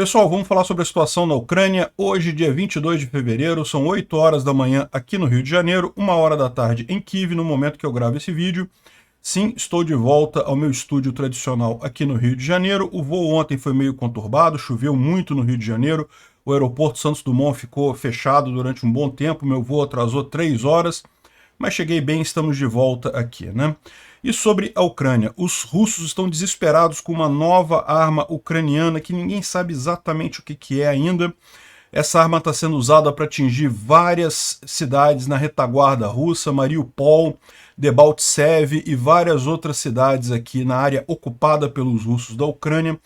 Pessoal, vamos falar sobre a situação na Ucrânia. Hoje, dia 22 de fevereiro, são 8 horas da manhã aqui no Rio de Janeiro, 1 hora da tarde em Kiev, no momento que eu gravo esse vídeo. Sim, estou de volta ao meu estúdio tradicional aqui no Rio de Janeiro. O voo ontem foi meio conturbado, choveu muito no Rio de Janeiro. O aeroporto Santos Dumont ficou fechado durante um bom tempo, meu voo atrasou 3 horas, mas cheguei bem, estamos de volta aqui, né? E sobre a Ucrânia, os russos estão desesperados com uma nova arma ucraniana que ninguém sabe exatamente o que é ainda. Essa arma está sendo usada para atingir várias cidades na retaguarda russa, Mariupol, Debaltsev e várias outras cidades aqui na área ocupada pelos russos da Ucrânia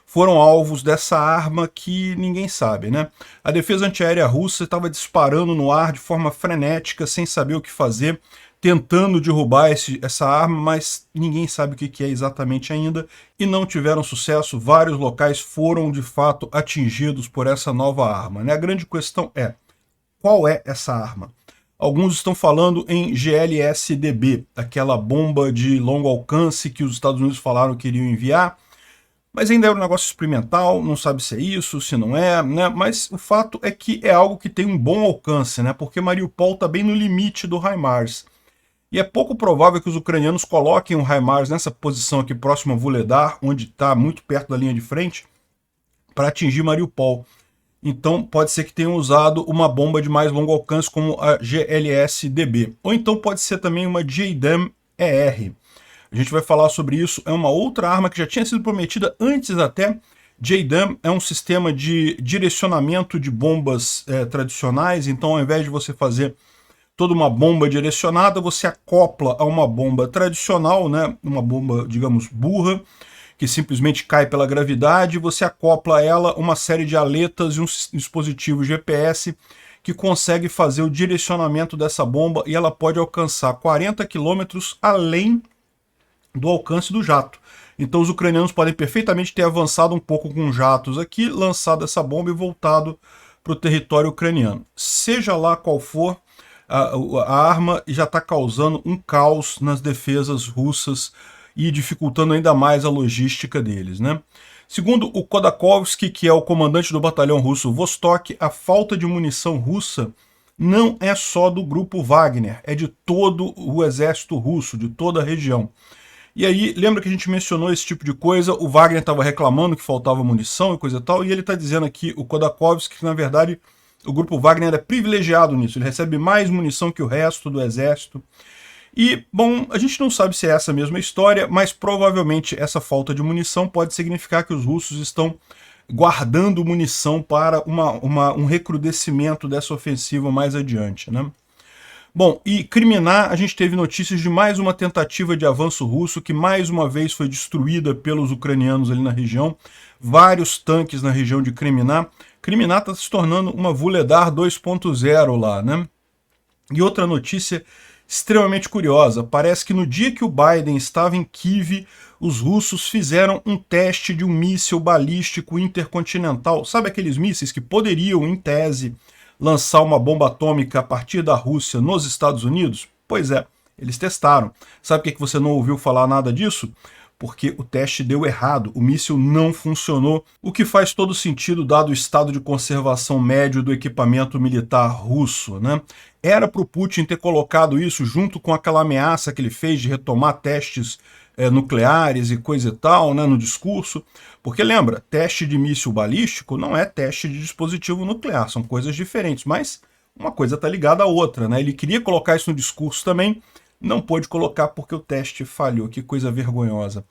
foram alvos dessa arma que ninguém sabe, né? A defesa antiaérea russa estava disparando no ar de forma frenética, sem saber o que fazer, tentando derrubar essa arma, mas ninguém sabe o que é exatamente ainda, e não tiveram sucesso. Vários locais foram, de fato, atingidos por essa nova arma, né? A grande questão é, qual é essa arma? Alguns estão falando em GLSDB, aquela bomba de longo alcance que os Estados Unidos falaram que iriam enviar, mas ainda é um negócio experimental, não sabe se é isso, se não é, né? Mas o fato é que é algo que tem um bom alcance, né? Porque Mariupol está bem no limite do HIMARS. E é pouco provável que os ucranianos coloquem o HIMARS nessa posição aqui próximo a Vuhledar, onde está muito perto da linha de frente, para atingir Mariupol. Então pode ser que tenham usado uma bomba de mais longo alcance como a GLSDB. Ou então pode ser também uma JDAM-ER. A gente vai falar sobre isso, é uma outra arma que já tinha sido prometida antes até. JDAM é um sistema de direcionamento de bombas tradicionais, então ao invés de você fazer toda uma bomba direcionada, você acopla a uma bomba tradicional, né? Uma bomba, digamos, burra, que simplesmente cai pela gravidade, você acopla a ela uma série de aletas e um dispositivo GPS que consegue fazer o direcionamento dessa bomba e ela pode alcançar 40 quilômetros além do alcance do jato. Então os ucranianos podem perfeitamente ter avançado um pouco com jatos aqui, lançado essa bomba e voltado para o território ucraniano. Seja lá qual for, a arma já está causando um caos nas defesas russas e dificultando ainda mais a logística deles, né? Segundo o Khodakovsky, que é o comandante do batalhão russo Vostok, a falta de munição russa não é só do grupo Wagner, é de todo o exército russo, de toda a região. E aí, lembra que a gente mencionou esse tipo de coisa, o Wagner estava reclamando que faltava munição e coisa e tal, e ele está dizendo aqui, o Khodakovsky, que na verdade o grupo Wagner é privilegiado nisso, ele recebe mais munição que o resto do exército. E, bom, a gente não sabe se é essa mesma história, mas provavelmente essa falta de munição pode significar que os russos estão guardando munição para um recrudescimento dessa ofensiva mais adiante, né? Bom, e Kriminá, a gente teve notícias de mais uma tentativa de avanço russo que mais uma vez foi destruída pelos ucranianos ali na região. Vários tanques na região de Kriminá. Kriminá está se tornando uma Vuhledar 2.0 lá, né? E outra notícia extremamente curiosa. Parece que no dia que o Biden estava em Kiev, os russos fizeram um teste de um míssil balístico intercontinental. Sabe aqueles mísseis que poderiam, em tese, lançar uma bomba atômica a partir da Rússia nos Estados Unidos? Pois é, eles testaram. Sabe por que você não ouviu falar nada disso? Porque o teste deu errado, o míssil não funcionou, o que faz todo sentido dado o estado de conservação médio do equipamento militar russo, né? Era para o Putin ter colocado isso junto com aquela ameaça que ele fez de retomar testes nucleares e coisa e tal, né, no discurso, porque lembra, teste de míssil balístico não é teste de dispositivo nuclear, são coisas diferentes, mas uma coisa está ligada à outra, né? Ele queria colocar isso no discurso também, não pôde colocar porque o teste falhou, que coisa vergonhosa.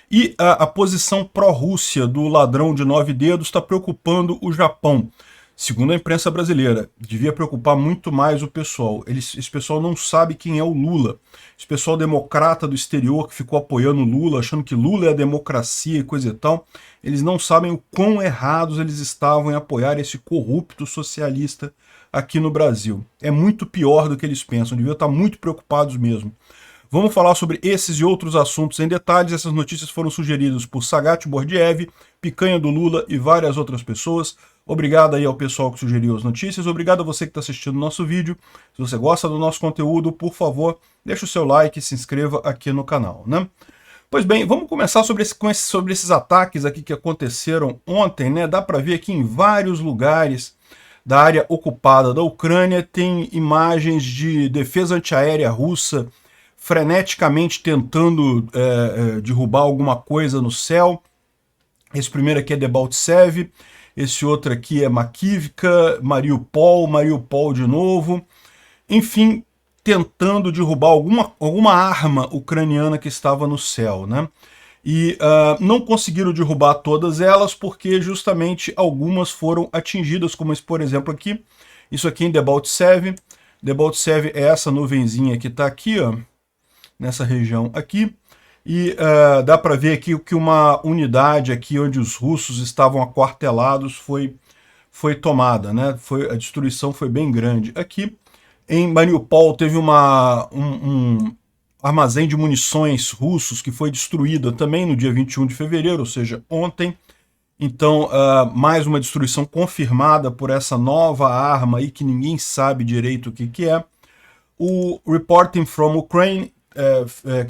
E a posição pró-Rússia do ladrão de 9 dedos está preocupando o Japão. Segundo a imprensa brasileira, devia preocupar muito mais o pessoal. Esse pessoal não sabe quem é o Lula. Esse pessoal democrata do exterior que ficou apoiando o Lula, achando que Lula é a democracia e coisa e tal, eles não sabem o quão errados eles estavam em apoiar esse corrupto socialista aqui no Brasil. É muito pior do que eles pensam, deviam estar muito preocupados mesmo. Vamos falar sobre esses e outros assuntos em detalhes. Essas notícias foram sugeridas por Sagat Bordiev, Picanha do Lula e várias outras pessoas. Obrigado aí ao pessoal que sugeriu as notícias, obrigado a você que está assistindo o nosso vídeo. Se você gosta do nosso conteúdo, por favor, deixa o seu like e se inscreva aqui no canal, né? Pois bem, vamos começar sobre esses ataques aqui que aconteceram ontem, né? Dá para ver aqui em vários lugares da área ocupada da Ucrânia, tem imagens de defesa antiaérea russa freneticamente tentando derrubar alguma coisa no céu. Esse primeiro aqui é Debaltseve, esse outro aqui é Makivka, Mariupol de novo. Enfim, tentando derrubar alguma arma ucraniana que estava no céu, né? E não conseguiram derrubar todas elas porque justamente algumas foram atingidas, como esse, por exemplo, aqui. Isso aqui em Debaltseve. Debaltseve é essa nuvenzinha que está aqui, ó, nessa região aqui. E dá para ver aqui que uma unidade aqui onde os russos estavam aquartelados foi tomada, né? A destruição foi bem grande. Aqui em Mariupol teve um armazém de munições russos que foi destruída também no dia 21 de fevereiro, ou seja, ontem. Então, mais uma destruição confirmada por essa nova arma aí que ninguém sabe direito o que é. O Reporting from Ukraine,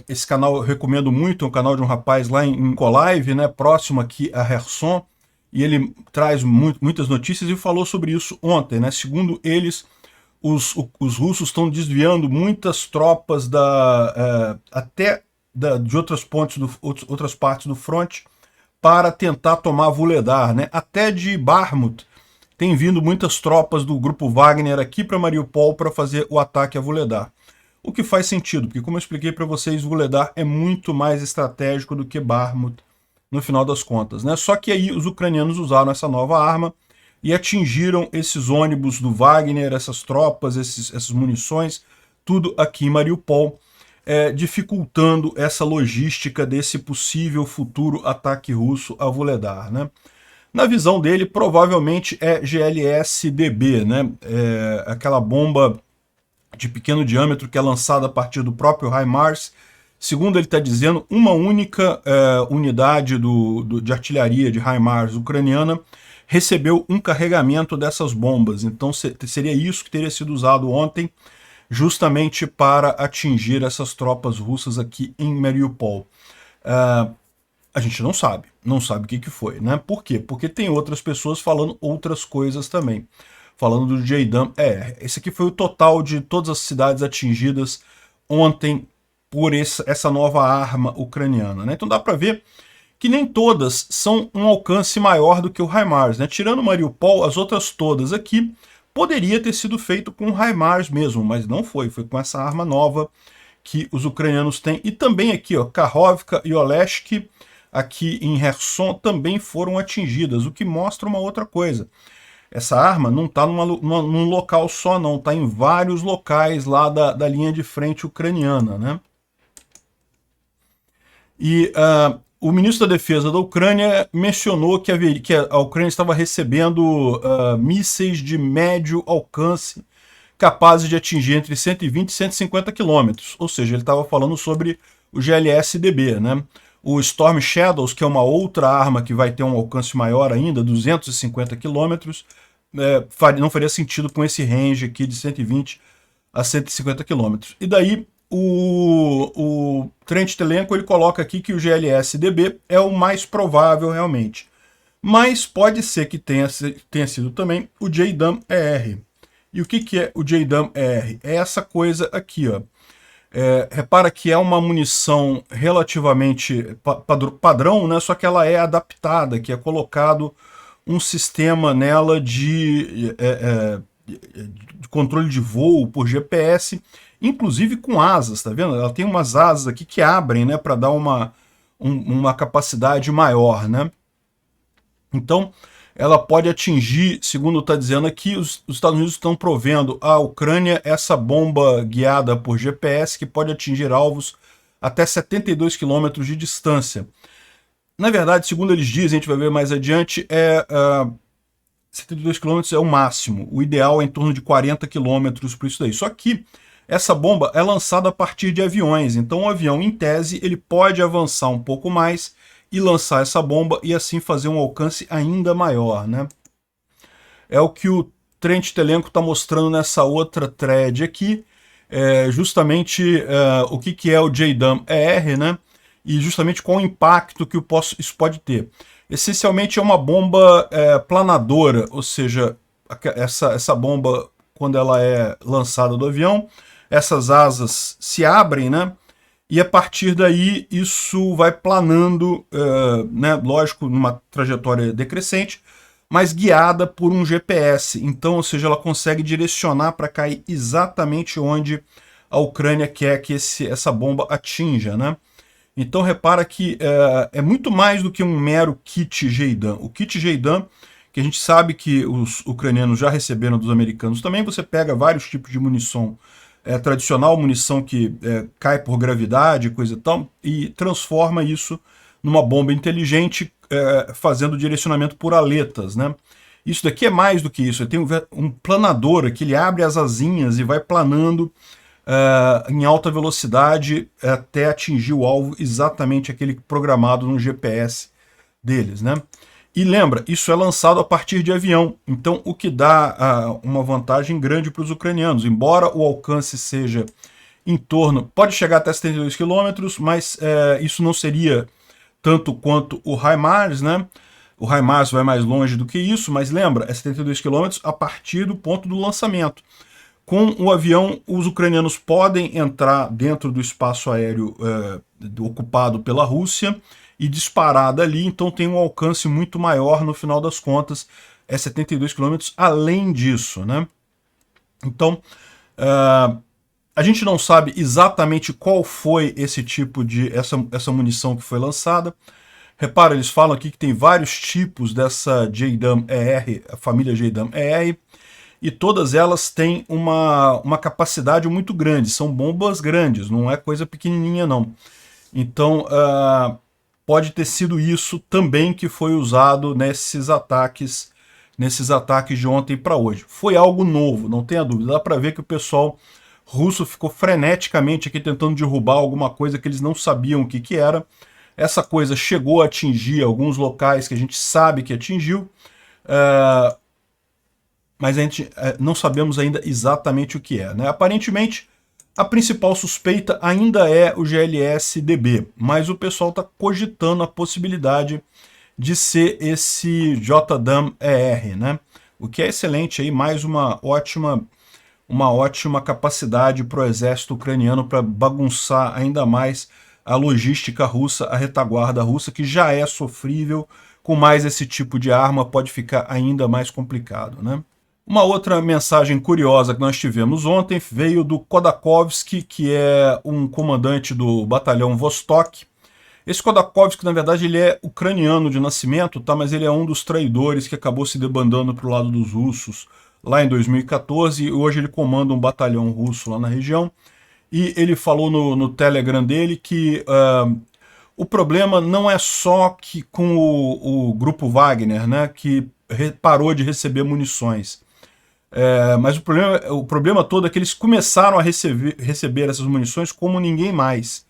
esse canal eu recomendo muito, é um canal de um rapaz lá em Mykolaiv, né, próximo aqui a Kherson, e ele traz muitas notícias e falou sobre isso ontem, né? Segundo eles, os russos estão desviando muitas tropas de outras partes do fronte para tentar tomar Vuhledar, né? Até de Bakhmut tem vindo muitas tropas do grupo Wagner aqui para Mariupol para fazer o ataque a Vuhledar. O que faz sentido, porque como eu expliquei para vocês, Vuhledar é muito mais estratégico do que Bakhmut no final das contas, né? Só que aí os ucranianos usaram essa nova arma e atingiram esses ônibus do Wagner, essas tropas, essas munições, tudo aqui em Mariupol, dificultando essa logística desse possível futuro ataque russo a Vuhledar, né? Na visão dele, provavelmente é GLS-DB, né? Aquela bomba de pequeno diâmetro que é lançada a partir do próprio HIMARS. Segundo ele está dizendo, uma única unidade de artilharia de HIMARS ucraniana recebeu um carregamento dessas bombas. Então seria isso que teria sido usado ontem, justamente para atingir essas tropas russas aqui em Mariupol. A gente não sabe o que foi, né? Por quê? Porque tem outras pessoas falando outras coisas também. Falando do JDAM, esse aqui foi o total de todas as cidades atingidas ontem por essa nova arma ucraniana, né? Então dá para ver que nem todas são um alcance maior do que o HIMARS, né? Tirando Mariupol, as outras todas aqui poderia ter sido feito com o HIMARS mesmo, mas não foi com essa arma nova que os ucranianos têm. E também aqui, ó, Kakhovka e Oleshk, aqui em Kherson, também foram atingidas, o que mostra uma outra coisa. Essa arma não está num local só, não, está em vários locais lá da linha de frente ucraniana, né? E o ministro da Defesa da Ucrânia mencionou que a Ucrânia estava recebendo mísseis de médio alcance capazes de atingir entre 120 e 150 quilômetros, ou seja, ele estava falando sobre o GLS-DB, né? O Storm Shadows, que é uma outra arma que vai ter um alcance maior ainda, 250 quilômetros, não faria sentido com esse range aqui de 120 a 150 quilômetros. E daí o Trent Telenko ele coloca aqui que o GLS-DB é o mais provável realmente. Mas pode ser que tenha sido também o JDAM-ER. E o que é o JDAM-ER? É essa coisa aqui, ó. Repara que é uma munição relativamente padrão, né? Só que ela é adaptada, que é colocado um sistema nela de controle de voo por GPS, inclusive com asas, tá vendo? Ela tem umas asas aqui que abrem, né, para dar uma capacidade maior, né? Então, ela pode atingir, segundo está dizendo aqui, os Estados Unidos estão provendo à Ucrânia essa bomba guiada por GPS que pode atingir alvos até 72 quilômetros de distância. Na verdade, segundo eles dizem, a gente vai ver mais adiante, 72 km é o máximo. O ideal é em torno de 40 km por isso daí. Só que essa bomba é lançada a partir de aviões. Então o avião, em tese, ele pode avançar um pouco mais e lançar essa bomba e assim fazer um alcance ainda maior, né? É o que o Trent Telenko está mostrando nessa outra thread aqui. Justamente o que é o JDAM-ER, né? e justamente qual o impacto que isso pode ter. Essencialmente é uma bomba planadora, ou seja, essa bomba, quando ela é lançada do avião, essas asas se abrem, né? E a partir daí isso vai planando, né, lógico, numa trajetória decrescente, mas guiada por um GPS. Então, ou seja, ela consegue direcionar para cair exatamente onde a Ucrânia quer que essa bomba atinja, né? Então repara que é muito mais do que um mero kit JDAM. O kit JDAM, que a gente sabe que os ucranianos já receberam dos americanos também, você pega vários tipos de munição tradicional, munição que cai por gravidade, coisa e tal, e transforma isso numa bomba inteligente, fazendo direcionamento por aletas, né? Isso daqui é mais do que isso, ele tem um planador que ele abre as asinhas e vai planando em alta velocidade até atingir o alvo exatamente aquele programado no GPS deles, né? E lembra, isso é lançado a partir de avião, então o que dá uma vantagem grande para os ucranianos, embora o alcance seja em torno, pode chegar até 72 km, mas isso não seria tanto quanto o HIMARS, né? O HIMARS vai mais longe do que isso, mas lembra, é 72 km a partir do ponto do lançamento. Com o avião, os ucranianos podem entrar dentro do espaço aéreo ocupado pela Rússia e disparar dali, então tem um alcance muito maior no final das contas, é 72 km além disso, né? Então, a gente não sabe exatamente qual foi esse tipo de, essa munição que foi lançada. Repara, eles falam aqui que tem vários tipos dessa JDAM-ER, a família JDAM-ER, e todas elas têm uma capacidade muito grande, são bombas grandes, não é coisa pequenininha não. Então, pode ter sido isso também que foi usado nesses ataques de ontem para hoje. Foi algo novo, não tenha dúvida. Dá para ver que o pessoal russo ficou freneticamente aqui tentando derrubar alguma coisa que eles não sabiam o que era. Essa coisa chegou a atingir alguns locais que a gente sabe que atingiu, mas a gente não sabemos ainda exatamente o que é, né? Aparentemente, a principal suspeita ainda é o GLS-DB, mas o pessoal está cogitando a possibilidade de ser esse JDAM-ER, né? O que é excelente aí, mais uma ótima capacidade para o exército ucraniano para bagunçar ainda mais a logística russa, a retaguarda russa, que já é sofrível, com mais esse tipo de arma pode ficar ainda mais complicado, né? Uma outra mensagem curiosa que nós tivemos ontem veio do Khodakovsky, que é um comandante do batalhão Vostok. Esse Khodakovsky, na verdade, ele é ucraniano de nascimento, tá? Mas ele é um dos traidores que acabou se debandando para o lado dos russos lá em 2014, e hoje ele comanda um batalhão russo lá na região. E ele falou no Telegram dele que o problema não é só que com o grupo Wagner, né, que parou de receber munições. Mas o problema todo é que eles começaram a receber essas munições como ninguém mais.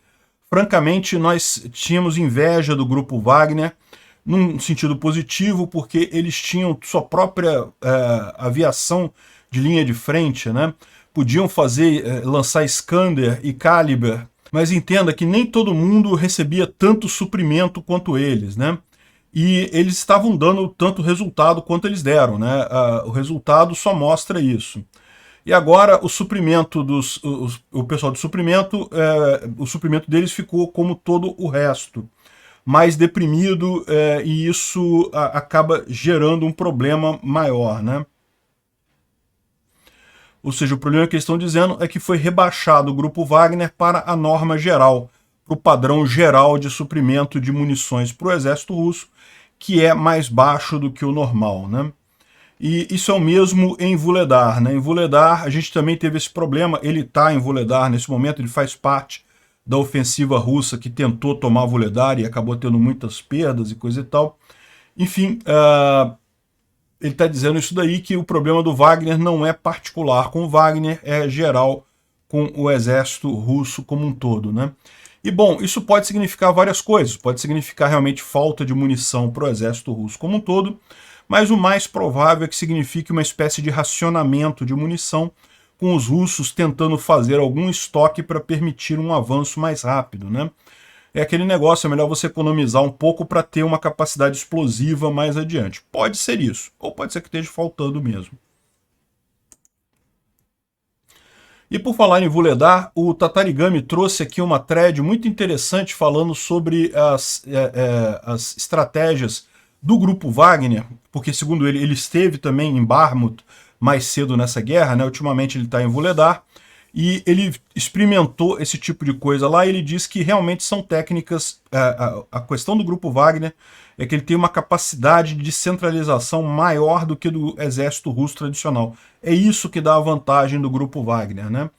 Francamente, nós tínhamos inveja do grupo Wagner, num sentido positivo, porque eles tinham sua própria aviação de linha de frente, né? Podiam lançar Iskander e Caliber, mas entenda que nem todo mundo recebia tanto suprimento quanto eles, né? E eles estavam dando tanto resultado quanto eles deram, né? O resultado só mostra isso. E agora o suprimento o pessoal do suprimento, o suprimento deles ficou como todo o resto, mais deprimido, e isso acaba gerando um problema maior, né? Ou seja, o problema que eles estão dizendo é que foi rebaixado o grupo Wagner para a norma geral, para o padrão geral de suprimento de munições para o exército russo, que é mais baixo do que o normal, né? E isso é o mesmo em Vuhledar, né? Em Vuhledar a gente também teve esse problema, ele está em Vuhledar nesse momento, ele faz parte da ofensiva russa que tentou tomar Vuhledar e acabou tendo muitas perdas e coisa e tal. Enfim, ele está dizendo isso daí, que o problema do Wagner não é particular com o Wagner, é geral com o exército russo como um todo, né? E bom, isso pode significar várias coisas, pode significar realmente falta de munição para o exército russo como um todo, mas o mais provável é que signifique uma espécie de racionamento de munição, com os russos tentando fazer algum estoque para permitir um avanço mais rápido, né? é aquele negócio, é melhor você economizar um pouco para ter uma capacidade explosiva mais adiante. Pode ser isso, ou pode ser que esteja faltando mesmo. E por falar em Vuledar, o Tatarigami trouxe aqui uma thread muito interessante falando sobre as estratégias do grupo Wagner, porque segundo ele, ele esteve também em Bakhmut mais cedo nessa guerra, né? Ultimamente ele está em Vuledar, e ele experimentou esse tipo de coisa lá, e ele diz que realmente são técnicas, a questão do grupo Wagner é que ele tem uma capacidade de centralização maior do que do exército russo tradicional. É isso que dá a vantagem do grupo Wagner, né?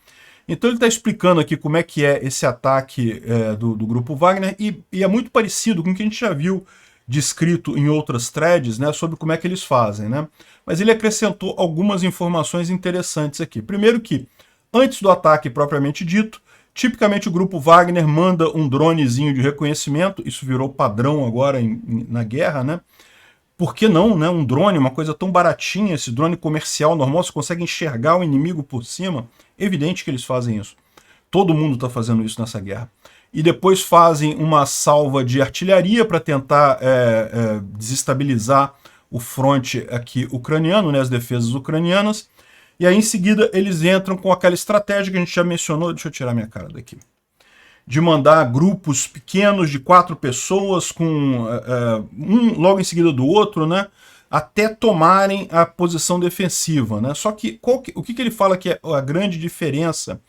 Então ele está explicando aqui como é que é esse ataque do grupo Wagner, e é muito parecido com o que a gente já viu descrito em outras threads, né, sobre como é que eles fazem, né? Mas ele acrescentou algumas informações interessantes aqui. Primeiro que, antes do ataque propriamente dito, tipicamente o grupo Wagner manda um dronezinho de reconhecimento, isso virou padrão agora na guerra, né? Por que não, né? Um drone, uma coisa tão baratinha, esse drone comercial normal, você consegue enxergar o inimigo por cima. Evidente que eles fazem isso. Todo mundo está fazendo isso nessa guerra. E depois fazem uma salva de artilharia para tentar desestabilizar o fronte aqui ucraniano, né, as defesas ucranianas. E aí em seguida eles entram com aquela estratégia que a gente já mencionou. Deixa eu tirar minha cara daqui. De mandar grupos pequenos de 4 pessoas, com um logo em seguida do outro, né, até tomarem a posição defensiva, né? Só que o que ele fala que é a grande diferença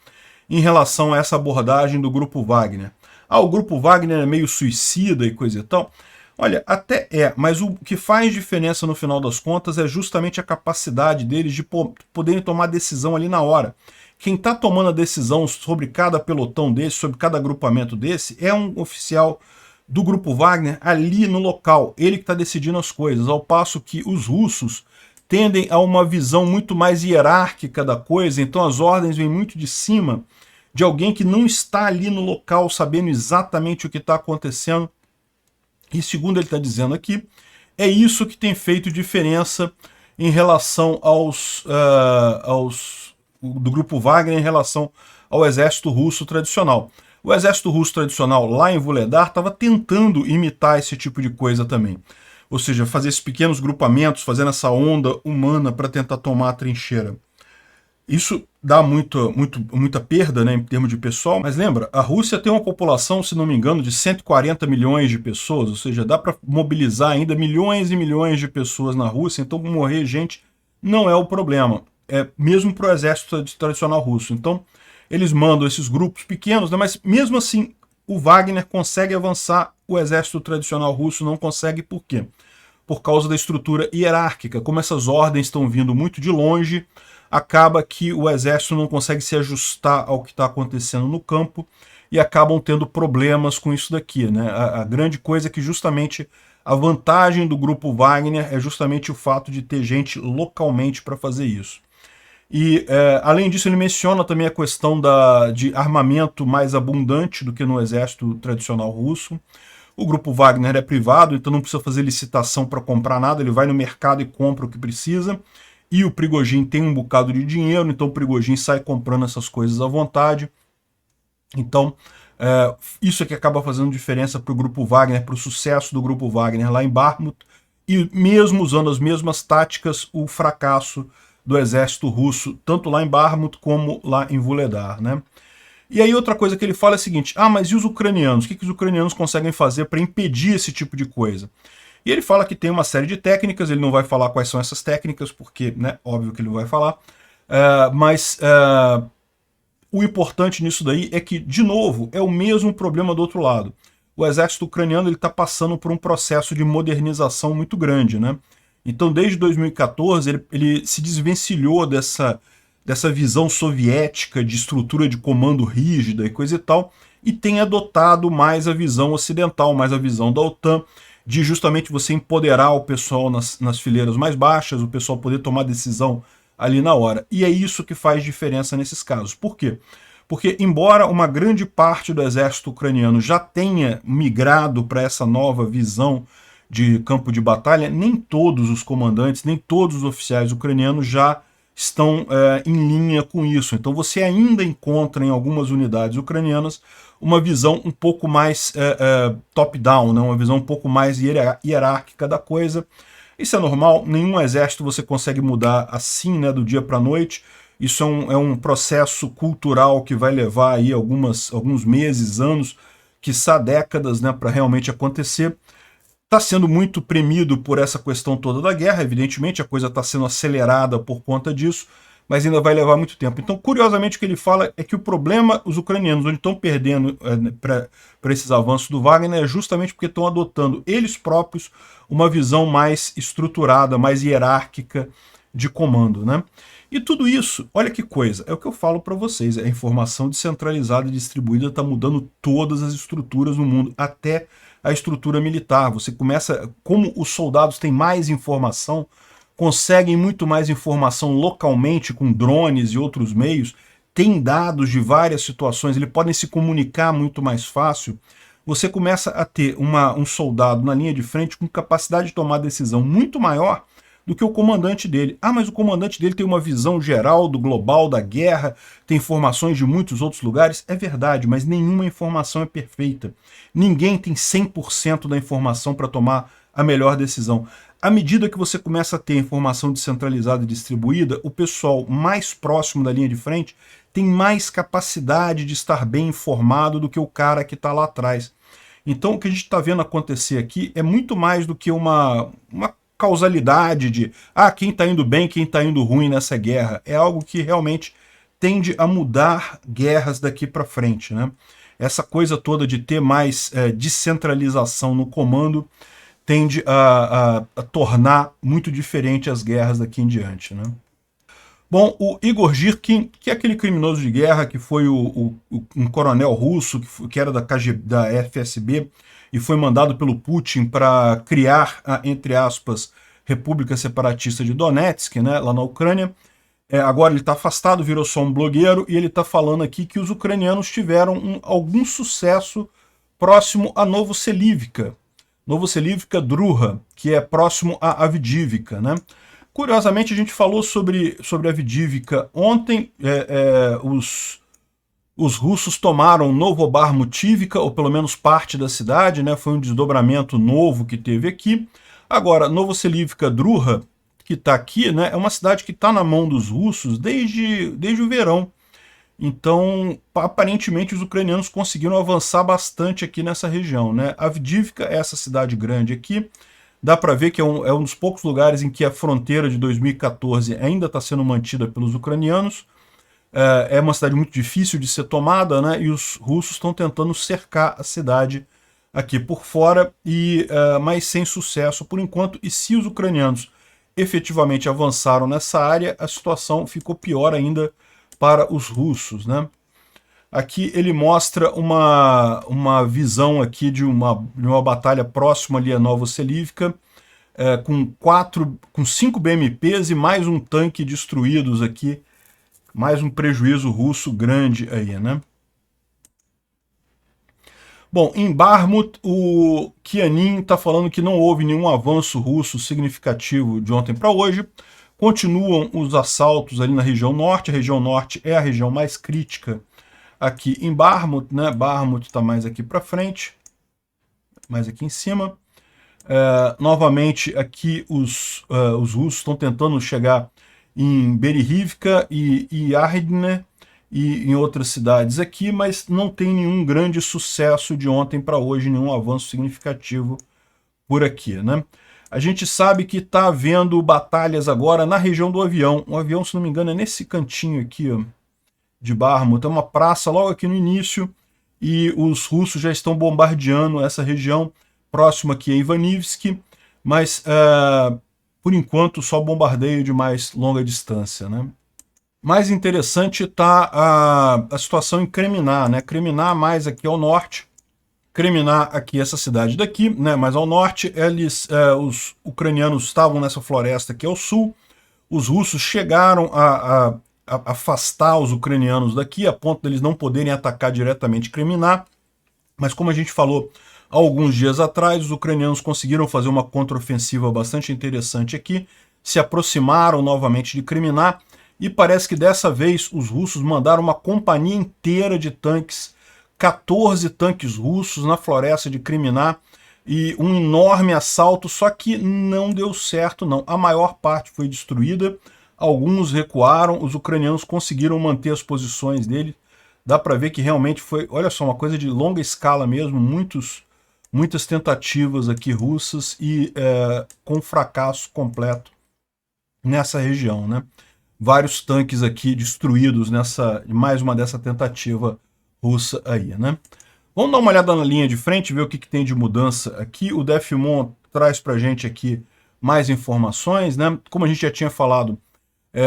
em relação a essa abordagem do grupo Wagner? Ah, o grupo Wagner é meio suicida e coisa e tal. Olha, até mas o que faz diferença no final das contas é justamente a capacidade deles de poderem tomar decisão ali na hora. Quem está tomando a decisão sobre cada pelotão desse, sobre cada agrupamento desse, é um oficial do grupo Wagner ali no local. Ele que está decidindo as coisas, ao passo que os russos tendem a uma visão muito mais hierárquica da coisa, então as ordens vêm muito de cima, de alguém que não está ali no local sabendo exatamente o que está acontecendo. E segundo ele está dizendo aqui, é isso que tem feito diferença em relação do grupo Wagner em relação ao exército russo tradicional. O exército russo tradicional lá em Vuledar estava tentando imitar esse tipo de coisa também. Ou seja, fazer esses pequenos grupamentos, fazendo essa onda humana para tentar tomar a trincheira. Isso dá muita perda, né, em termos de pessoal, mas lembra, a Rússia tem uma população, se não me engano, de 140 milhões de pessoas, ou seja, dá para mobilizar ainda milhões e milhões de pessoas na Rússia, então morrer gente não é o problema, mesmo para o exército tradicional russo. Então, eles mandam esses grupos pequenos, né, mas mesmo assim, o Wagner consegue avançar, o exército tradicional russo não consegue, por quê? Por causa da estrutura hierárquica, como essas ordens estão vindo muito de longe, acaba que o exército não consegue se ajustar ao que está acontecendo no campo e acabam tendo problemas com isso daqui, né? A grande coisa é que justamente a vantagem do grupo Wagner é justamente o fato de ter gente localmente para fazer isso. E, além disso, ele menciona também a questão de armamento mais abundante do que no exército tradicional russo. O grupo Wagner é privado, então não precisa fazer licitação para comprar nada, ele vai no mercado e compra o que precisa. E o Prigozhin tem um bocado de dinheiro, então o Prigozhin sai comprando essas coisas à vontade. Então, isso é que acaba fazendo diferença para o grupo Wagner, para o sucesso do grupo Wagner lá em Bakhmut, e mesmo usando as mesmas táticas, o fracasso do exército russo, tanto lá em Bakhmut como lá em Vuledar, né? E aí outra coisa que ele fala é a seguinte, mas e os ucranianos? O que os ucranianos conseguem fazer para impedir esse tipo de coisa? E ele fala que tem uma série de técnicas, ele não vai falar quais são essas técnicas, porque, né, óbvio que ele não vai falar, mas o importante nisso daí é que, de novo, é o mesmo problema do outro lado. O exército ucraniano está passando por um processo de modernização muito grande, né? Então, desde 2014, ele se desvencilhou dessa visão soviética de estrutura de comando rígida e coisa e tal, e tem adotado mais a visão ocidental, mais a visão da OTAN, de justamente você empoderar o pessoal nas fileiras mais baixas, o pessoal poder tomar decisão ali na hora. E é isso que faz diferença nesses casos. Por quê? Porque, embora uma grande parte do exército ucraniano já tenha migrado para essa nova visão de campo de batalha, nem todos os comandantes, nem todos os oficiais ucranianos já estão em linha com isso. Então você ainda encontra em algumas unidades ucranianas uma visão um pouco mais top-down, né? Uma visão um pouco mais hierárquica da coisa. Isso é normal, nenhum exército você consegue mudar assim, né, do dia para a noite. Isso é um processo cultural que vai levar aí alguns meses, anos, quiçá décadas, né, para realmente acontecer. Está sendo muito premido por essa questão toda da guerra, evidentemente, a coisa está sendo acelerada por conta disso, mas ainda vai levar muito tempo. Então, curiosamente, o que ele fala é que o problema, os ucranianos, onde estão perdendo para esses avanços do Wagner, é justamente porque estão adotando eles próprios uma visão mais estruturada, mais hierárquica de comando, né? E tudo isso, olha que coisa, é o que eu falo para vocês, a informação descentralizada e distribuída está mudando todas as estruturas no mundo, até a estrutura militar. Você começa, como os soldados têm mais informação, conseguem muito mais informação localmente com drones e outros meios, têm dados de várias situações, eles podem se comunicar muito mais fácil. Você começa a ter um soldado na linha de frente com capacidade de tomar decisão muito maior do que o comandante dele. Ah, mas o comandante dele tem uma visão geral do global da guerra, tem informações de muitos outros lugares. É verdade, mas nenhuma informação é perfeita. Ninguém tem 100% da informação para tomar a melhor decisão. À medida que você começa a ter informação descentralizada e distribuída, o pessoal mais próximo da linha de frente tem mais capacidade de estar bem informado do que o cara que está lá atrás. Então o que a gente está vendo acontecer aqui é muito mais do que uma causalidade de quem está indo bem, quem está indo ruim nessa guerra. É algo que realmente tende a mudar guerras daqui para frente, né? Essa coisa toda de ter mais descentralização no comando tende a tornar muito diferente as guerras daqui em diante, né? Bom, o Igor Girkin, que é aquele criminoso de guerra que foi um coronel russo, que era da FSB, e foi mandado pelo Putin para criar a, entre aspas, República Separatista de Donetsk, né, lá na Ucrânia. Agora ele está afastado, virou só um blogueiro, e ele está falando aqui que os ucranianos tiveram algum sucesso próximo a Novoselivka, Druha, que é próximo a Avdiivka, né? Curiosamente, a gente falou sobre Avdiivka ontem. Os russos tomaram Novobarmutivka, ou pelo menos parte da cidade, né? Foi um desdobramento novo que teve aqui. Agora, Novoselivka Druha, que está aqui, né? É uma cidade que está na mão dos russos desde o verão. Então, aparentemente, os ucranianos conseguiram avançar bastante aqui nessa região, né? Avdiivka é essa cidade grande aqui. Dá para ver que é um dos poucos lugares em que a fronteira de 2014 ainda está sendo mantida pelos ucranianos. É uma cidade muito difícil de ser tomada, né? E os russos estão tentando cercar a cidade aqui por fora, mas sem sucesso por enquanto. E se os ucranianos efetivamente avançaram nessa área, a situação ficou pior ainda para os russos, né? Aqui ele mostra uma visão aqui de uma batalha próxima ali a Novoselivka, com 5 BMPs e mais um tanque destruídos aqui, mais um prejuízo russo grande aí, né? Bom, em Bakhmut, o Kianin está falando que não houve nenhum avanço russo significativo de ontem para hoje. Continuam os assaltos ali na região norte. A região norte é a região mais crítica aqui em Bakhmut, né? Bakhmut está mais aqui para frente, mais aqui em cima. Novamente aqui os russos estão tentando chegar em Berihivka e Yardne e em outras cidades aqui, mas não tem nenhum grande sucesso de ontem para hoje, nenhum avanço significativo por aqui, né? A gente sabe que está havendo batalhas agora na região do avião. O avião, se não me engano, é nesse cantinho aqui, ó, de Bakhmut. É uma praça logo aqui no início, e os russos já estão bombardeando essa região próxima aqui a Ivanivsk, mas por enquanto só bombardeio de mais longa distância, né? Mais interessante está a situação em Kreminá, né? Kreminá mais aqui ao norte, Kreminá aqui essa cidade daqui, né? Mais ao norte, os ucranianos estavam nessa floresta aqui ao sul, os russos chegaram a afastar os ucranianos daqui, a ponto deles não poderem atacar diretamente Kreminá, mas como a gente falou há alguns dias atrás, os ucranianos conseguiram fazer uma contraofensiva bastante interessante aqui, se aproximaram novamente de Kreminá, e parece que dessa vez os russos mandaram uma companhia inteira de tanques, 14 tanques russos na floresta de Kriminá, e um enorme assalto, só que não deu certo não. A maior parte foi destruída, alguns recuaram, os ucranianos conseguiram manter as posições dele. Dá para ver que realmente foi, olha só, uma coisa de longa escala mesmo, muitas tentativas aqui russas e com fracasso completo nessa região, né? Vários tanques aqui destruídos nessa, mais uma dessa tentativa russa aí, né? Vamos dar uma olhada na linha de frente, ver o que tem de mudança aqui. O DefMon traz pra gente aqui mais informações, né? Como a gente já tinha falado,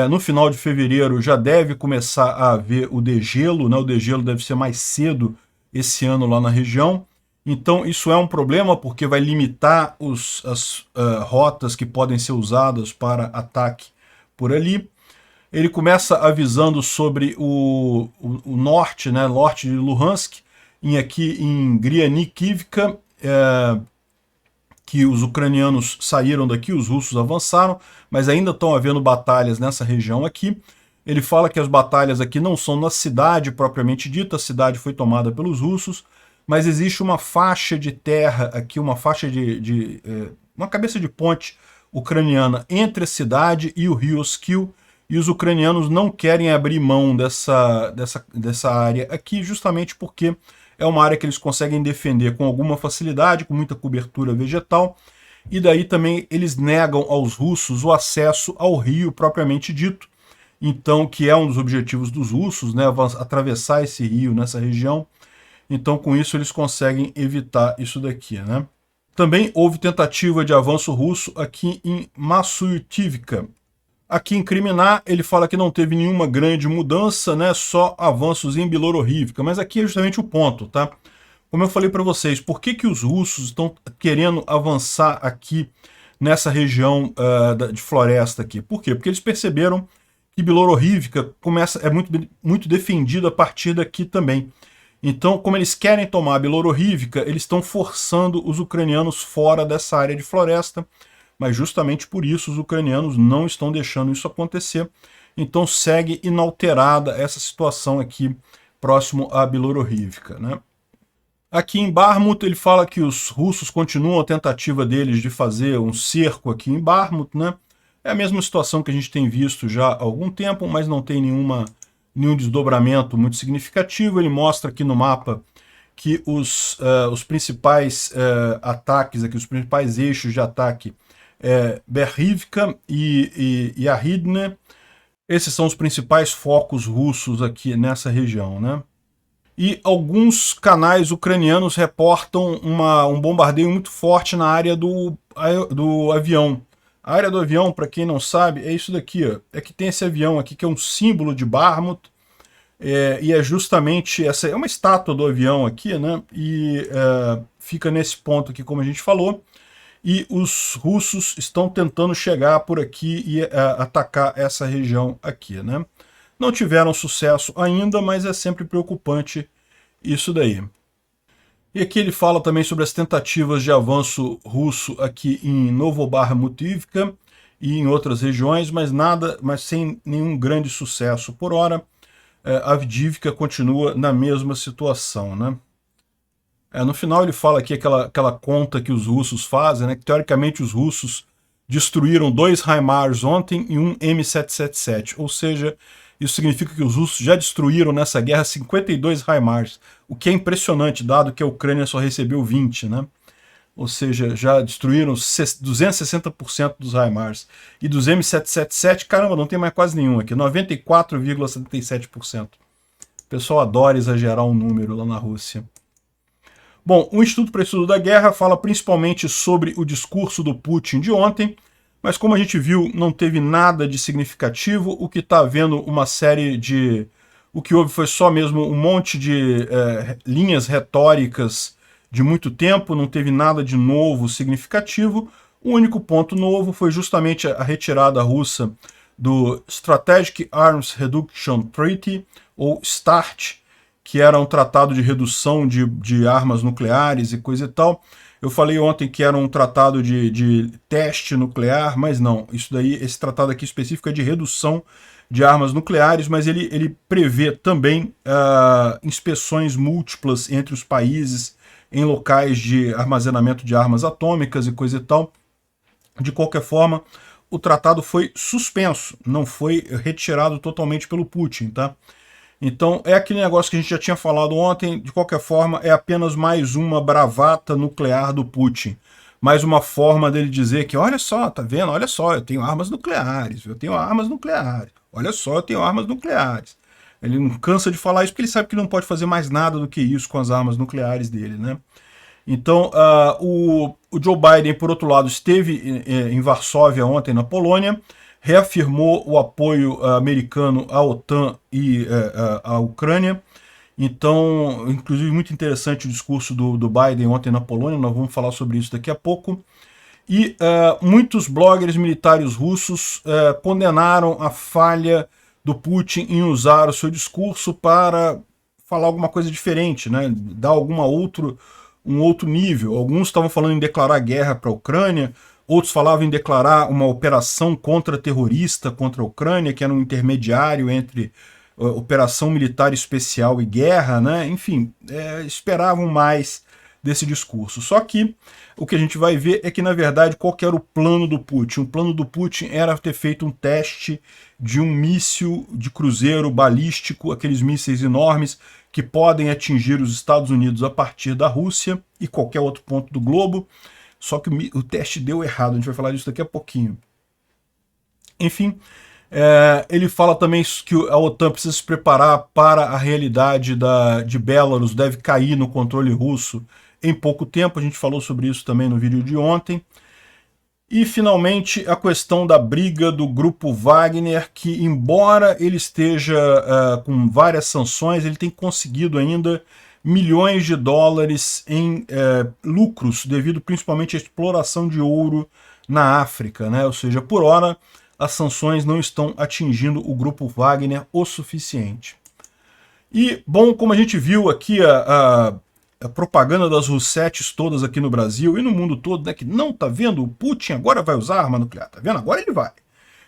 no final de fevereiro já deve começar a haver o degelo, né? O degelo deve ser mais cedo esse ano lá na região. Então isso é um problema porque vai limitar as rotas que podem ser usadas para ataque por ali. Ele começa avisando sobre o norte, né? Norte de Luhansk, aqui em Grianikivka, que os ucranianos saíram daqui, os russos avançaram, mas ainda estão havendo batalhas nessa região aqui. Ele fala que as batalhas aqui não são na cidade propriamente dita, a cidade foi tomada pelos russos, mas existe uma faixa de terra aqui, uma faixa uma cabeça de ponte ucraniana entre a cidade e o rio Oskil, e os ucranianos não querem abrir mão dessa área aqui, justamente porque é uma área que eles conseguem defender com alguma facilidade, com muita cobertura vegetal, e daí também eles negam aos russos o acesso ao rio propriamente dito, então que é um dos objetivos dos russos, né, atravessar esse rio nessa região. Então com isso eles conseguem evitar isso daqui, né? Também houve tentativa de avanço russo aqui em Massuitivka. Aqui em Kriminá, ele fala que não teve nenhuma grande mudança, né? Só avanços em Bilororivka. Mas aqui é justamente o ponto, tá? Como eu falei para vocês, por que os russos estão querendo avançar aqui nessa região de floresta aqui? Por quê? Porque eles perceberam que Bilororivka é muito defendida a partir daqui também. Então, como eles querem tomar Bilororivka, eles estão forçando os ucranianos fora dessa área de floresta, mas justamente por isso os ucranianos não estão deixando isso acontecer. Então segue inalterada essa situação aqui próximo a Bilororivka, né? Aqui em Bakhmut ele fala que os russos continuam a tentativa deles de fazer um cerco aqui em Bakhmut, né? É a mesma situação que a gente tem visto já há algum tempo, mas não tem nenhum desdobramento muito significativo. Ele mostra aqui no mapa que os principais ataques aqui, os principais eixos de ataque Berhivka e Yahidne, esses são os principais focos russos aqui nessa região, né? E alguns canais ucranianos reportam um bombardeio muito forte na área do avião. A área do avião, para quem não sabe, é isso daqui, ó. É que tem esse avião aqui que é um símbolo de Bakhmut, e é justamente essa, é uma estátua do avião aqui, né? E fica nesse ponto aqui, como a gente falou. E os russos estão tentando chegar por aqui e atacar essa região aqui, né? Não tiveram sucesso ainda, mas é sempre preocupante isso daí. E aqui ele fala também sobre as tentativas de avanço russo aqui em Novobakhmutivka e em outras regiões, mas sem nenhum grande sucesso por hora. Avdiivka continua na mesma situação, né? No final ele fala aqui aquela conta que os russos fazem, né, que teoricamente os russos destruíram 2 HIMARS ontem e um M777, ou seja, isso significa que os russos já destruíram nessa guerra 52 HIMARS, o que é impressionante, dado que a Ucrânia só recebeu 20, né? Ou seja, já destruíram 260% dos HIMARS. E dos M777, caramba, não tem mais quase nenhum aqui, 94,77%. O pessoal adora exagerar um número lá na Rússia. Bom, o Instituto para o Estudo da Guerra fala principalmente sobre o discurso do Putin de ontem, mas como a gente viu, não teve nada de significativo. O que está havendo uma série de... O que houve foi só mesmo um monte de linhas retóricas de muito tempo, não teve nada de novo significativo. O único ponto novo foi justamente a retirada russa do Strategic Arms Reduction Treaty, ou START, que era um tratado de redução de armas nucleares e coisa e tal. Eu falei ontem que era um tratado de teste nuclear, mas não. Isso daí, esse tratado aqui específico é de redução de armas nucleares, mas ele prevê também inspeções múltiplas entre os países em locais de armazenamento de armas atômicas e coisa e tal. De qualquer forma, o tratado foi suspenso, não foi retirado totalmente pelo Putin, tá? Então é aquele negócio que a gente já tinha falado ontem, de qualquer forma é apenas mais uma bravata nuclear do Putin. Mais uma forma dele dizer que, olha só, tá vendo? Olha só, eu tenho armas nucleares, eu tenho armas nucleares. Olha só, eu tenho armas nucleares. Ele não cansa de falar isso porque ele sabe que não pode fazer mais nada do que isso com as armas nucleares dele, né? Então, o Joe Biden, por outro lado, esteve em Varsóvia ontem, na Polônia, reafirmou o apoio americano à OTAN e à Ucrânia. Então, inclusive, muito interessante o discurso do Biden ontem na Polônia, nós vamos falar sobre isso daqui a pouco. E muitos bloggers militares russos condenaram a falha do Putin em usar o seu discurso para falar alguma coisa diferente, né? Dar um outro nível. Alguns estavam falando em declarar guerra para a Ucrânia, outros falavam em declarar uma operação contra-terrorista contra a Ucrânia, que era um intermediário entre operação militar especial e guerra, né? Enfim, esperavam mais desse discurso. Só que o que a gente vai ver é que, na verdade, qual que era o plano do Putin? O plano do Putin era ter feito um teste de um míssil de cruzeiro balístico, aqueles mísseis enormes que podem atingir os Estados Unidos a partir da Rússia e qualquer outro ponto do globo. Só que o teste deu errado, a gente vai falar disso daqui a pouquinho. Enfim, ele fala também que a OTAN precisa se preparar para a realidade de Belarus, deve cair no controle russo em pouco tempo, a gente falou sobre isso também no vídeo de ontem. E, finalmente, a questão da briga do grupo Wagner, que, embora ele esteja com várias sanções, ele tem conseguido ainda milhões de dólares em lucros, devido principalmente à exploração de ouro na África, né? Ou seja, por hora, as sanções não estão atingindo o grupo Wagner o suficiente. E, bom, como a gente viu aqui, a propaganda das Russettes todas aqui no Brasil e no mundo todo, né, que não, tá vendo, o Putin agora vai usar arma nuclear, tá vendo, agora ele vai.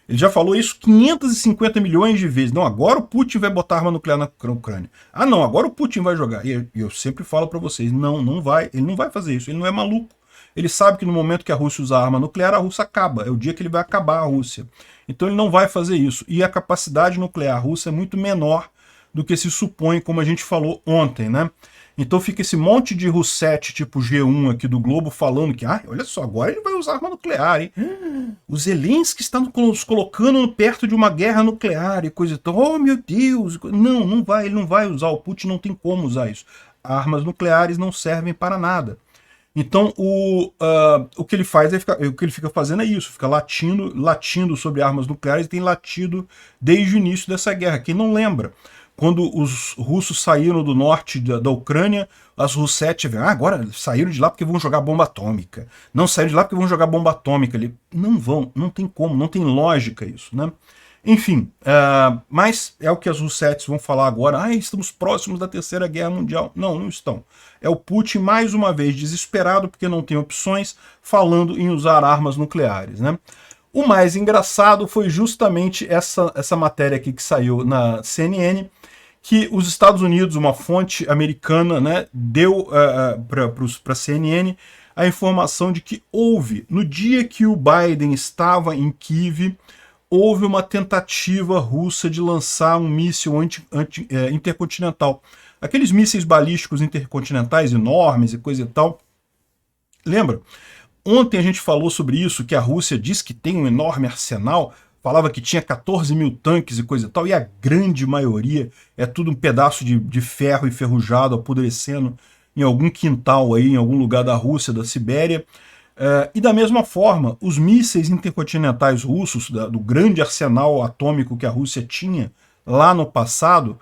Ele já falou isso 550 milhões de vezes. Não, agora o Putin vai botar arma nuclear na Ucrânia. Ah, não, agora o Putin vai jogar. E eu sempre falo para vocês, não vai, ele não vai fazer isso, ele não é maluco. Ele sabe que no momento que a Rússia usar arma nuclear, a Rússia acaba, é o dia que ele vai acabar a Rússia. Então ele não vai fazer isso. E a capacidade nuclear russa é muito menor do que se supõe, como a gente falou ontem, né? Então fica esse monte de Roussetti tipo G1 aqui do Globo falando que, olha só, agora ele vai usar arma nuclear, hein? O Zelensky está nos colocando perto de uma guerra nuclear e coisa e tal. Oh, meu Deus! Não, não vai, ele não vai usar, o Putin não tem como usar isso. Armas nucleares não servem para nada. Então o que ele faz o que ele fica fazendo é isso, fica latindo sobre armas nucleares e tem latido desde o início dessa guerra. Quem não lembra? Quando os russos saíram do norte da Ucrânia, as Roussettes, agora saíram de lá porque vão jogar bomba atômica. Não saíram de lá porque vão jogar bomba atômica. Não vão, não tem como, não tem lógica isso, né? Enfim, mas é o que as Roussettes vão falar agora. Estamos próximos da Terceira Guerra Mundial. Não, não estão. É o Putin, mais uma vez, desesperado porque não tem opções, falando em usar armas nucleares, né? O mais engraçado foi justamente essa matéria aqui que saiu na CNN, que os Estados Unidos, uma fonte americana, né, deu para a CNN a informação de que houve, no dia que o Biden estava em Kiev, houve uma tentativa russa de lançar um míssil intercontinental. Aqueles mísseis balísticos intercontinentais enormes e coisa e tal. Lembra? Ontem a gente falou sobre isso, que a Rússia diz que tem um enorme arsenal, falava que tinha 14 mil tanques e coisa e tal, e a grande maioria é tudo um pedaço de ferro enferrujado, apodrecendo em algum quintal aí, em algum lugar da Rússia, da Sibéria. E da mesma forma, os mísseis intercontinentais russos, do grande arsenal atômico que a Rússia tinha lá no passado,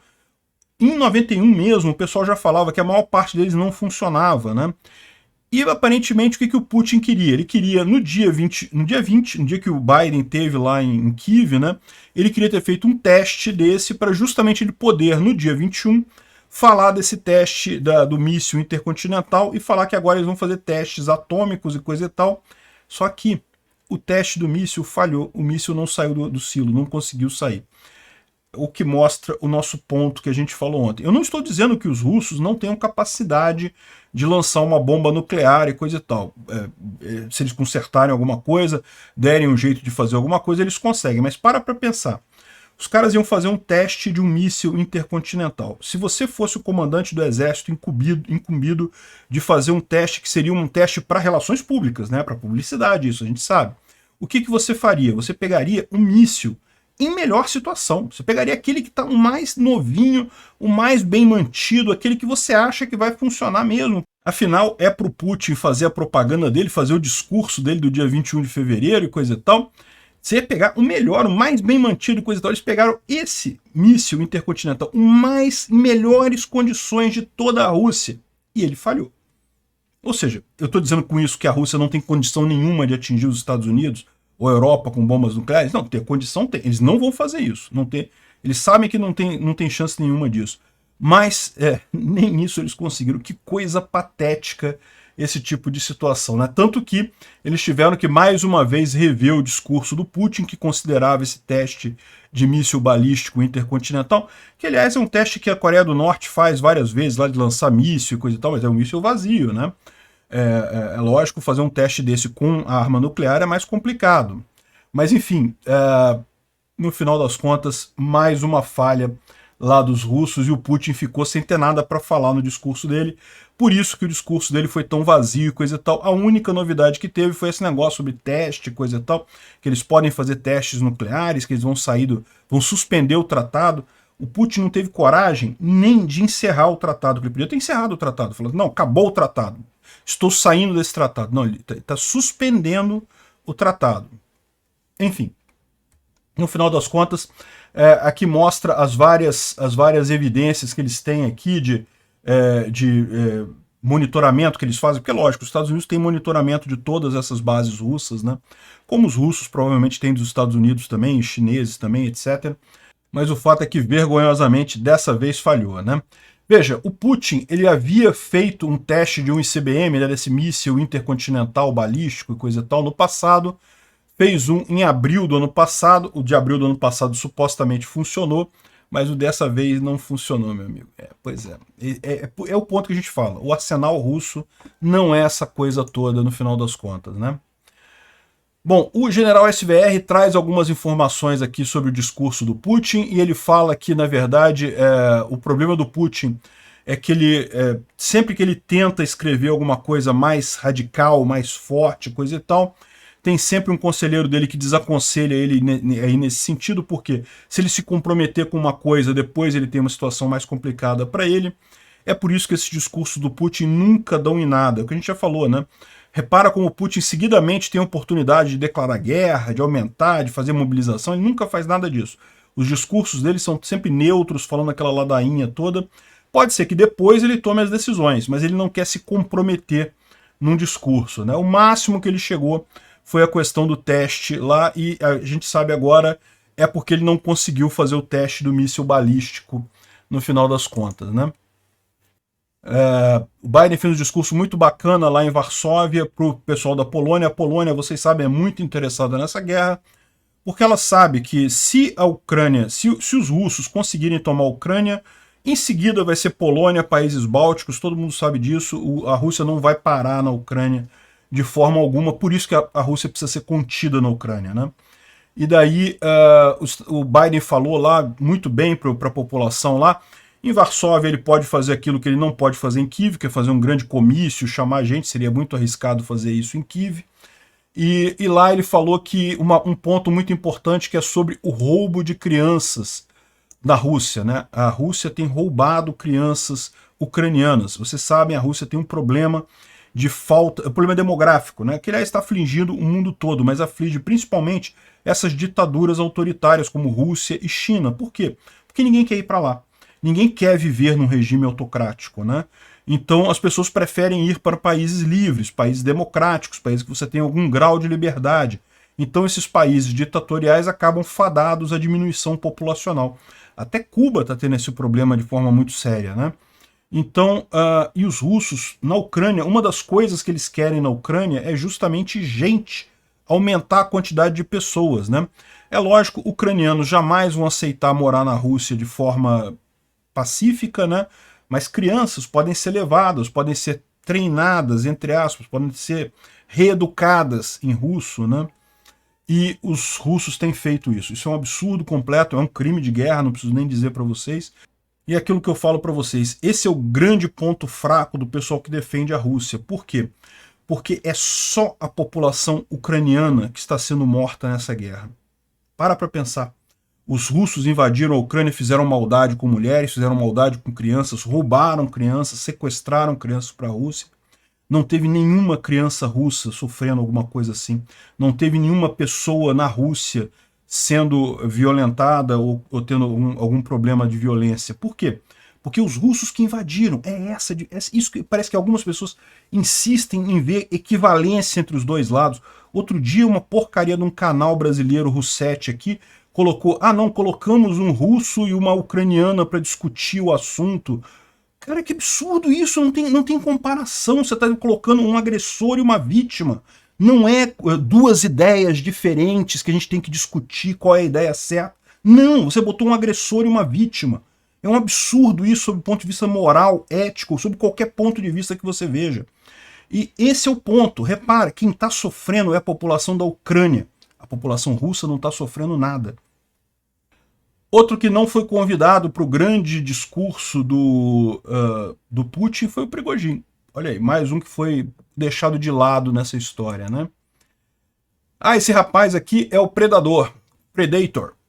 em 91 mesmo, o pessoal já falava que a maior parte deles não funcionava, né? E aparentemente o que o Putin queria? Ele queria, no dia que o Biden teve lá em Kiev, né? Ele queria ter feito um teste desse para justamente ele poder, no dia 21, falar desse teste do míssil intercontinental e falar que agora eles vão fazer testes atômicos e coisa e tal. Só que o teste do míssil falhou, o míssil não saiu do silo, não conseguiu sair. O que mostra o nosso ponto que a gente falou ontem. Eu não estou dizendo que os russos não tenham capacidade de lançar uma bomba nuclear e coisa e tal. Se eles consertarem alguma coisa, derem um jeito de fazer alguma coisa, eles conseguem. Mas para pensar. Os caras iam fazer um teste de um míssil intercontinental. Se você fosse o comandante do exército incumbido de fazer um teste que seria um teste para relações públicas, né, para publicidade, isso a gente sabe. O que você faria? Você pegaria um míssil em melhor situação. Você pegaria aquele que está o mais novinho, o mais bem mantido, aquele que você acha que vai funcionar mesmo. Afinal, é para o Putin fazer a propaganda dele, fazer o discurso dele do dia 21 de fevereiro e coisa e tal. Você ia pegar o melhor, o mais bem mantido e coisa e tal. Eles pegaram esse míssil intercontinental, o mais melhores condições de toda a Rússia. E ele falhou. Ou seja, eu estou dizendo com isso que a Rússia não tem condição nenhuma de atingir os Estados Unidos ou a Europa com bombas nucleares. Não, ter condição tem. Eles não vão fazer isso. Não tem, eles sabem que não tem chance nenhuma disso. Mas nem isso eles conseguiram. Que coisa patética esse tipo de situação, né? Tanto que eles tiveram que mais uma vez rever o discurso do Putin, que considerava esse teste de míssil balístico intercontinental, que aliás é um teste que a Coreia do Norte faz várias vezes, lá de lançar míssil e coisa e tal, mas é um míssil vazio, né? É lógico, fazer um teste desse com a arma nuclear é mais complicado. Mas enfim, no final das contas, mais uma falha lá dos russos, e o Putin ficou sem ter nada para falar no discurso dele. Por isso que o discurso dele foi tão vazio e coisa e tal. A única novidade que teve foi esse negócio sobre teste, coisa e tal, que eles podem fazer testes nucleares, que eles vão suspender o tratado. O Putin não teve coragem nem de encerrar o tratado, que ele podia ter encerrado o tratado, falando, não, acabou o tratado, estou saindo desse tratado. Não, ele está suspendendo o tratado. Enfim, no final das contas, aqui mostra as várias evidências que eles têm aqui de monitoramento que eles fazem, porque lógico, os Estados Unidos têm monitoramento de todas essas bases russas, né? Como os russos provavelmente têm dos Estados Unidos também, os chineses também, etc. Mas o fato é que vergonhosamente dessa vez falhou, né? Veja, o Putin ele havia feito um teste de um ICBM, né, desse míssil intercontinental balístico e coisa e tal, no passado, fez um em abril do ano passado, o de abril do ano passado supostamente funcionou, mas o dessa vez não funcionou, meu amigo. Pois é. É o ponto que a gente fala. O arsenal russo não é essa coisa toda no final das contas, né? Bom, o general SVR traz algumas informações aqui sobre o discurso do Putin e ele fala que, na verdade, o problema do Putin é que ele, sempre que ele tenta escrever alguma coisa mais radical, mais forte, coisa e tal, tem sempre um conselheiro dele que desaconselha ele aí nesse sentido, porque se ele se comprometer com uma coisa, depois ele tem uma situação mais complicada para ele. É por isso que esses discursos do Putin nunca dão em nada. É o que a gente já falou, né? Repara como o Putin seguidamente tem a oportunidade de declarar guerra, de aumentar, de fazer mobilização, ele nunca faz nada disso. Os discursos dele são sempre neutros, falando aquela ladainha toda. Pode ser que depois ele tome as decisões, mas ele não quer se comprometer num discurso, né? O máximo que ele chegou foi a questão do teste lá, e a gente sabe agora é porque ele não conseguiu fazer o teste do míssil balístico no final das contas, né? O Biden fez um discurso muito bacana lá em Varsóvia para o pessoal da Polônia. A Polônia, vocês sabem, é muito interessada nessa guerra, porque ela sabe que se a Ucrânia, se os russos conseguirem tomar a Ucrânia, em seguida vai ser Polônia, países bálticos, todo mundo sabe disso, a Rússia não vai parar na Ucrânia de forma alguma, por isso que a Rússia precisa ser contida na Ucrânia, né? E daí o Biden falou lá muito bem para a população lá. Em Varsóvia ele pode fazer aquilo que ele não pode fazer em Kiev, que é fazer um grande comício, chamar gente, seria muito arriscado fazer isso em Kiev. E lá ele falou que um ponto muito importante que é sobre o roubo de crianças da Rússia, né? A Rússia tem roubado crianças ucranianas. Vocês sabem, a Rússia tem um problema de falta, problema demográfico, né? Que aliás está afligindo o mundo todo, mas aflige principalmente essas ditaduras autoritárias como Rússia e China. Por quê? Porque ninguém quer ir para lá. Ninguém quer viver num regime autocrático, né? Então as pessoas preferem ir para países livres, países democráticos, países que você tem algum grau de liberdade. Então esses países ditatoriais acabam fadados à diminuição populacional. Até Cuba está tendo esse problema de forma muito séria, né? Então, e os russos na Ucrânia, uma das coisas que eles querem na Ucrânia é justamente gente, aumentar a quantidade de pessoas, né? É lógico, ucranianos jamais vão aceitar morar na Rússia de forma pacífica, né? Mas crianças podem ser levadas, podem ser treinadas, entre aspas, podem ser reeducadas em russo, né? E os russos têm feito isso. Isso é um absurdo completo, é um crime de guerra, não preciso nem dizer para vocês. E é aquilo que eu falo para vocês, esse é o grande ponto fraco do pessoal que defende a Rússia. Por quê? Porque é só a população ucraniana que está sendo morta nessa guerra. Para pensar. Os russos invadiram a Ucrânia, fizeram maldade com mulheres, fizeram maldade com crianças, roubaram crianças, sequestraram crianças para a Rússia. Não teve nenhuma criança russa sofrendo alguma coisa assim. Não teve nenhuma pessoa na Rússia sendo violentada ou tendo algum problema de violência. Por quê? Porque os russos que invadiram. Isso que parece que algumas pessoas insistem em ver equivalência entre os dois lados. Outro dia, uma porcaria de um canal brasileiro, Russet, aqui, colocou, não, colocamos um russo e uma ucraniana para discutir o assunto. Cara, que absurdo isso, não tem comparação, você está colocando um agressor e uma vítima. Não é duas ideias diferentes que a gente tem que discutir qual é a ideia certa. Não, você botou um agressor e uma vítima. É um absurdo isso sob o ponto de vista moral, ético, sob qualquer ponto de vista que você veja. E esse é o ponto. Repara, quem está sofrendo é a população da Ucrânia. A população russa não está sofrendo nada. Outro que não foi convidado para o grande discurso do Putin foi o Prigozhin. Olha aí, mais um que foi deixado de lado nessa história, né? Esse rapaz aqui é o Predator.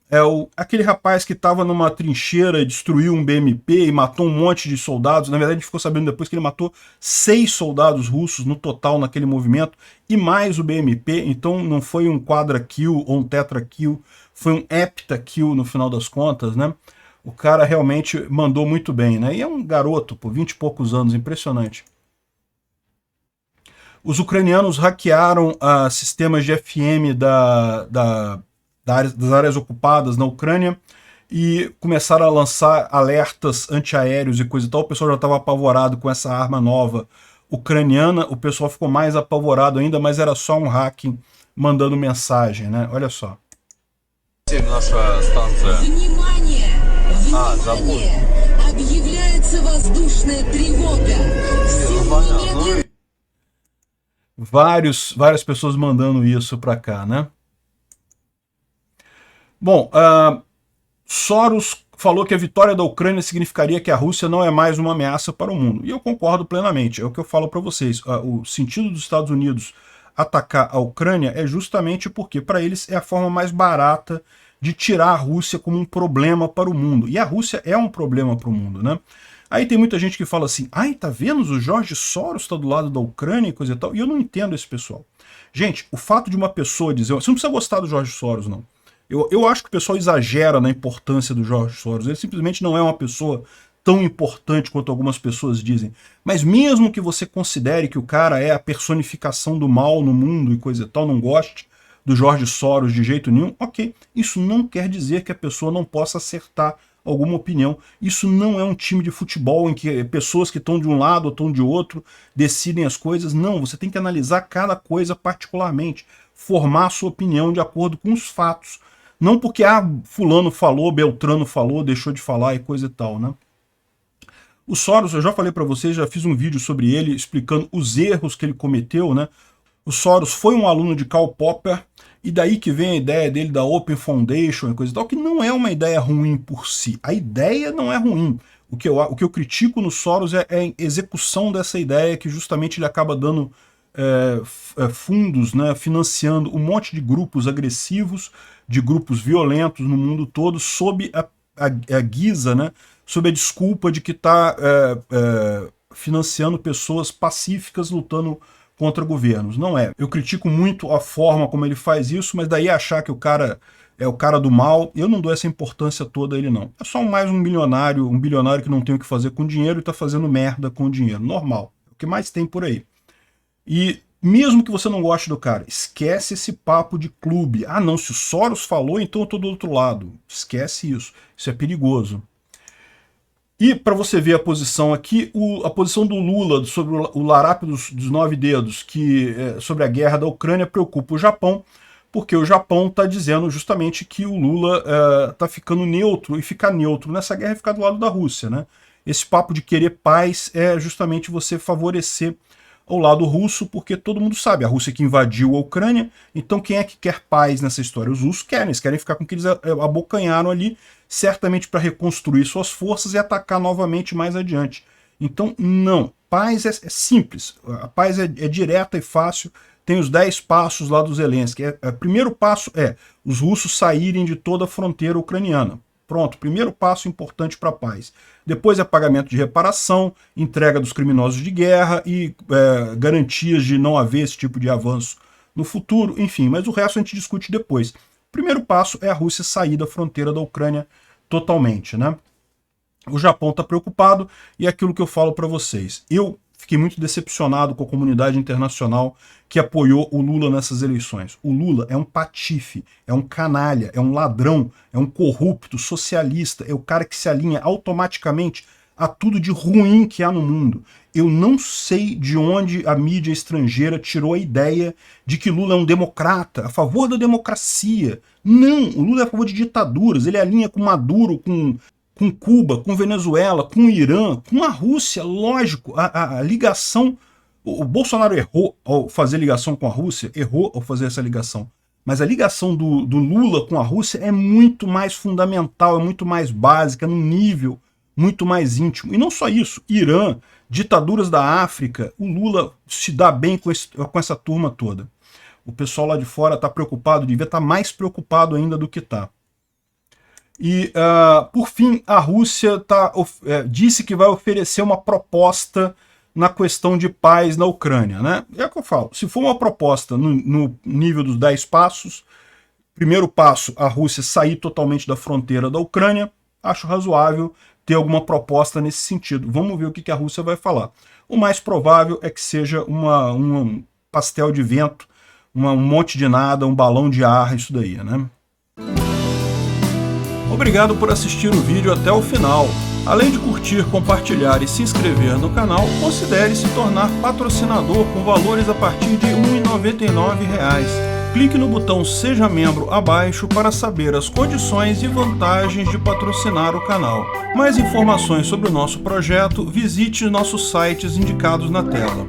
É aquele rapaz que estava numa trincheira, destruiu um BMP e matou um monte de soldados. Na verdade, a gente ficou sabendo depois que ele matou 6 soldados russos no total naquele movimento, e mais o BMP, então não foi um quadra kill ou um tetra kill, foi um heptakill no final das contas, né? O cara realmente mandou muito bem, né? E é um garoto, por 20 e poucos anos, impressionante. Os ucranianos hackearam sistemas de FM das áreas ocupadas na Ucrânia e começaram a lançar alertas antiaéreos e coisa e tal. O pessoal já estava apavorado com essa arma nova ucraniana, o pessoal ficou mais apavorado ainda, mas era só um hacking mandando mensagem, né? Olha só. Наша станция. Внимание! забудь. Объявляется воздушная тревога. Várias pessoas mandando isso para cá, né? Bom, Soros falou que a vitória da Ucrânia significaria que a Rússia não é mais uma ameaça para o mundo. E eu concordo plenamente, é o que eu falo para vocês. O sentido dos Estados Unidos atacar a Ucrânia é justamente porque, para eles, é a forma mais barata de tirar a Rússia como um problema para o mundo. E a Rússia é um problema para o mundo, né? Aí tem muita gente que fala assim, tá vendo? O Jorge Soros está do lado da Ucrânia e coisa e tal. E eu não entendo esse pessoal. Gente, o fato de uma pessoa dizer... Você não precisa gostar do Jorge Soros, não. Eu acho que o pessoal exagera na importância do Jorge Soros. Ele simplesmente não é uma pessoa tão importante quanto algumas pessoas dizem. Mas mesmo que você considere que o cara é a personificação do mal no mundo e coisa e tal, não goste do Jorge Soros de jeito nenhum, ok. Isso não quer dizer que a pessoa não possa acertar alguma opinião. Isso não é um time de futebol em que pessoas que estão de um lado ou estão de outro decidem as coisas. Não, você tem que analisar cada coisa particularmente, formar sua opinião de acordo com os fatos. Não porque, fulano falou, Beltrano falou, deixou de falar e coisa e tal, né? O Soros, eu já falei para vocês, já fiz um vídeo sobre ele explicando os erros que ele cometeu, né? O Soros foi um aluno de Karl Popper, e daí que vem a ideia dele da Open Foundation e coisa e tal, que não é uma ideia ruim por si. A ideia não é ruim. O que eu critico no Soros é a execução dessa ideia, que justamente ele acaba dando fundos, né, financiando um monte de grupos agressivos, de grupos violentos no mundo todo, sob a guisa, né, sob a desculpa de que está financiando pessoas pacíficas lutando contra governos. Não é. Eu critico muito a forma como ele faz isso, mas daí achar que o cara é o cara do mal, eu não dou essa importância toda a ele, não. É só mais um bilionário que não tem o que fazer com dinheiro e está fazendo merda com o dinheiro. Normal. É o que mais tem por aí. E mesmo que você não goste do cara, esquece esse papo de clube. Ah não, se o Soros falou, então eu tô do outro lado. Esquece isso, isso é perigoso. E para você ver a posição aqui, a posição do Lula sobre o larápio dos 9 dedos, sobre a guerra da Ucrânia, preocupa o Japão, porque o Japão está dizendo justamente que o Lula está ficando neutro, e ficar neutro nessa guerra é ficar do lado da Rússia, né? Esse papo de querer paz é justamente você favorecer ao lado russo, porque todo mundo sabe, a Rússia que invadiu a Ucrânia, então quem é que quer paz nessa história? Os russos querem, eles querem ficar com o que eles abocanharam ali, certamente para reconstruir suas forças e atacar novamente mais adiante. Então, não. Paz é simples. A paz é direta e fácil. Tem os 10 passos lá do Zelensky. O primeiro passo é os russos saírem de toda a fronteira ucraniana. Pronto, primeiro passo importante para a paz. Depois é pagamento de reparação, entrega dos criminosos de guerra e garantias de não haver esse tipo de avanço no futuro, enfim, mas o resto a gente discute depois. O primeiro passo é a Rússia sair da fronteira da Ucrânia totalmente, né? O Japão está preocupado e é aquilo que eu falo para vocês. Eu fiquei muito decepcionado com a comunidade internacional que apoiou o Lula nessas eleições. O Lula é um patife, é um canalha, é um ladrão, é um corrupto, socialista, é o cara que se alinha automaticamente a tudo de ruim que há no mundo. Eu não sei de onde a mídia estrangeira tirou a ideia de que Lula é um democrata, a favor da democracia. Não, o Lula é a favor de ditaduras, ele alinha com Maduro, com Cuba, com Venezuela, com o Irã, com a Rússia, lógico, a ligação... O Bolsonaro errou ao fazer ligação com a Rússia, errou ao fazer essa ligação, mas a ligação do Lula com a Rússia é muito mais fundamental, é muito mais básica, num nível muito mais íntimo. E não só isso, Irã, ditaduras da África, o Lula se dá bem com essa turma toda. O pessoal lá de fora está preocupado, devia estar mais preocupado ainda do que está. E, por fim, a Rússia disse que vai oferecer uma proposta na questão de paz na Ucrânia, né? É o que eu falo, se for uma proposta no nível dos 10 passos, primeiro passo, a Rússia sair totalmente da fronteira da Ucrânia, acho razoável ter alguma proposta nesse sentido. Vamos ver o que a Rússia vai falar. O mais provável é que seja um pastel de vento, um monte de nada, um balão de ar, isso daí, né? Obrigado por assistir o vídeo até o final. Além de curtir, compartilhar e se inscrever no canal, considere se tornar patrocinador com valores a partir de R$ 1,99. Clique no botão Seja Membro abaixo para saber as condições e vantagens de patrocinar o canal. Mais informações sobre o nosso projeto, visite nossos sites indicados na tela.